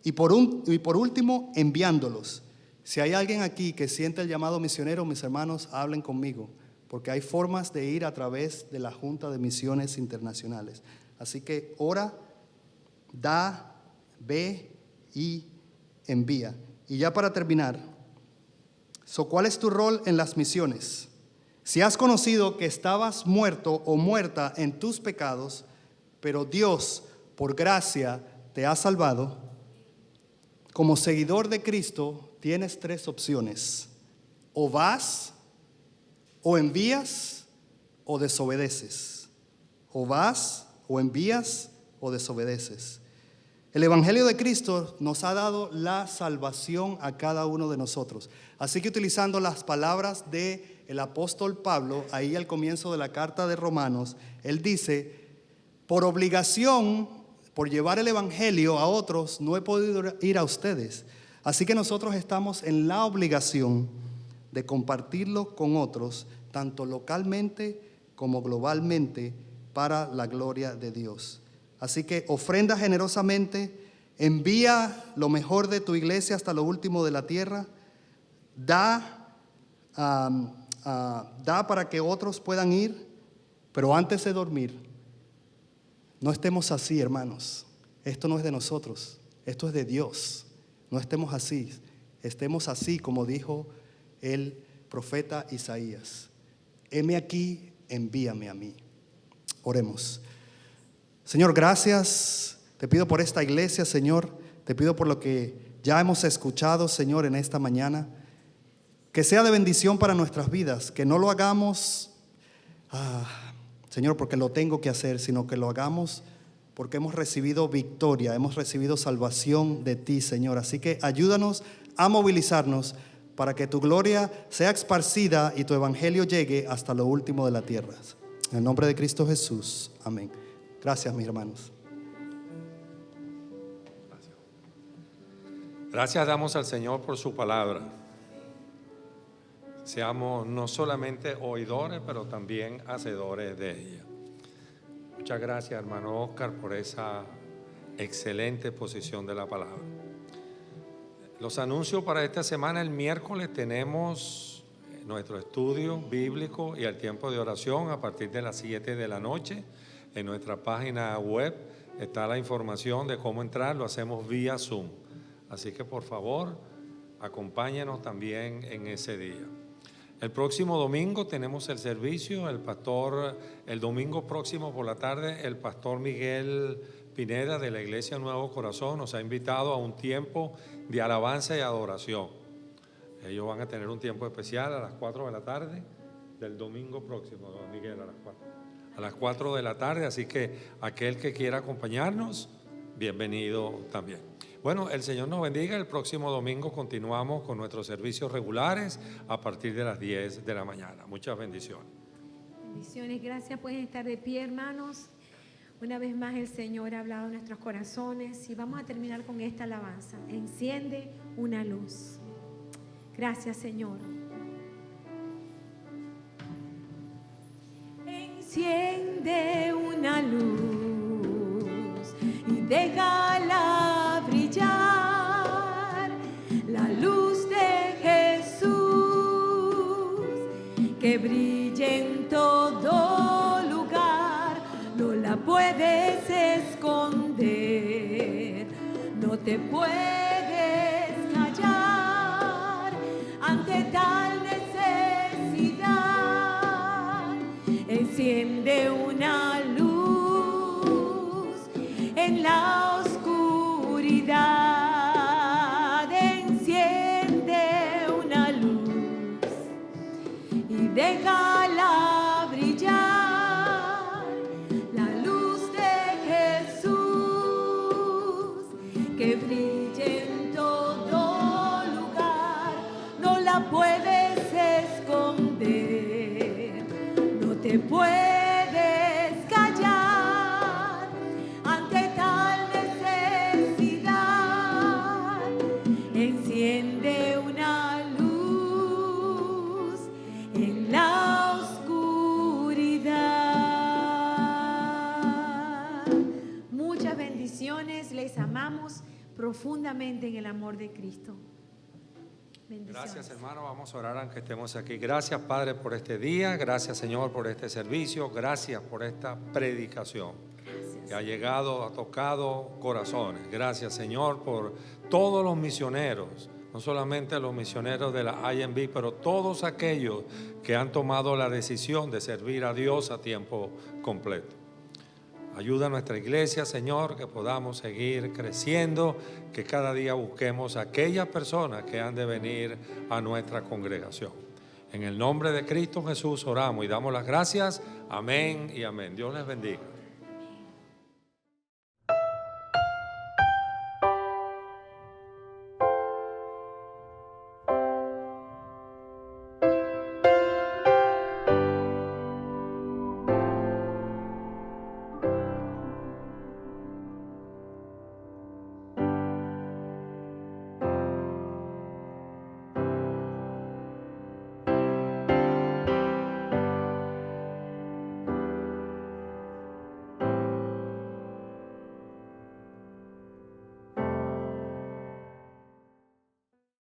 Y por último, enviándolos. Si hay alguien aquí que siente el llamado misionero, mis hermanos, hablen conmigo, porque hay formas de ir a través de la Junta de Misiones Internacionales. Así que ora, da, ve y envía. Y ya para terminar, ¿cuál es tu rol en las misiones? Si has conocido que estabas muerto o muerta en tus pecados, pero Dios, por gracia, te ha salvado, como seguidor de Cristo, tienes 3 opciones. O vas, o envías, o desobedeces. O vas, o envías, o desobedeces. El Evangelio de Cristo nos ha dado la salvación a cada uno de nosotros. Así que utilizando las palabras del apóstol Pablo, ahí al comienzo de la carta de Romanos, él dice, por obligación, por llevar el Evangelio a otros, no he podido ir a ustedes. Así que nosotros estamos en la obligación de compartirlo con otros, tanto localmente como globalmente, para la gloria de Dios. Así que ofrenda generosamente, envía lo mejor de tu iglesia hasta lo último de la tierra, da para que otros puedan ir, pero antes de dormir, no estemos así, hermanos. Esto no es de nosotros, esto es de Dios. No estemos así, estemos así como dijo el profeta Isaías. Heme aquí, envíame a mí. Oremos. Señor, gracias. Te pido por esta iglesia, Señor. Te pido por lo que ya hemos escuchado, Señor, en esta mañana. Que sea de bendición para nuestras vidas. Que no lo hagamos, Señor, porque lo tengo que hacer, sino que lo hagamos porque hemos recibido victoria, hemos recibido salvación de ti, Señor. Así que ayúdanos a movilizarnos para que tu gloria sea esparcida y tu evangelio llegue hasta lo último de la tierra. En el nombre de Cristo Jesús. Amén. Gracias, mis hermanos. Gracias damos al Señor por su palabra. Seamos no solamente oidores, pero también hacedores de ella. Muchas gracias, hermano Oscar, por esa excelente exposición de la palabra. Los anuncios para esta semana: el miércoles tenemos nuestro estudio bíblico y el tiempo de oración a partir de las 7 de la noche. En nuestra página web está la información de cómo entrar, lo hacemos vía Zoom. Así que por favor, acompáñenos también en ese día. El próximo domingo tenemos el servicio, el domingo próximo por la tarde, el pastor Miguel Pineda de la Iglesia Nuevo Corazón nos ha invitado a un tiempo de alabanza y adoración. Ellos van a tener un tiempo especial a las 4 de la tarde del domingo próximo, don Miguel, a las 4 de la tarde, así que aquel que quiera acompañarnos, bienvenido también. Bueno, el Señor nos bendiga. El próximo domingo continuamos con nuestros servicios regulares a partir de las 10 de la mañana. Muchas bendiciones. Bendiciones, gracias. Pueden estar de pie, hermanos. Una vez más el Señor ha hablado en nuestros corazones y vamos a terminar con esta alabanza. Enciende una luz. Gracias, Señor. Enciende una luz y déjala brillar, la luz de Jesús. puedes esconder, no te puedes callar ante tal necesidad. Enciende una luz en la oscuridad, enciende una luz y déjala brillar, la luz de Jesús que brille en todo lugar. No la puedes esconder, no te puedes callar ante tal necesidad. Enciende una luz en la oscuridad. Muchas bendiciones, les amamos profundamente en el amor de Cristo. Bendiciones. Gracias, hermano. Vamos a orar aunque estemos aquí. Gracias, Padre, por este día. Gracias, Señor, por este servicio. Gracias por esta predicación que ha llegado, ha tocado corazones. Gracias, Señor, por todos los misioneros, no solamente los misioneros de la IMB, pero todos aquellos que han tomado la decisión de servir a Dios a tiempo completo. Ayuda a nuestra iglesia, Señor, que podamos seguir creciendo, que cada día busquemos a aquellas personas que han de venir a nuestra congregación. En el nombre de Cristo Jesús oramos y damos las gracias. Amén y amén. Dios les bendiga.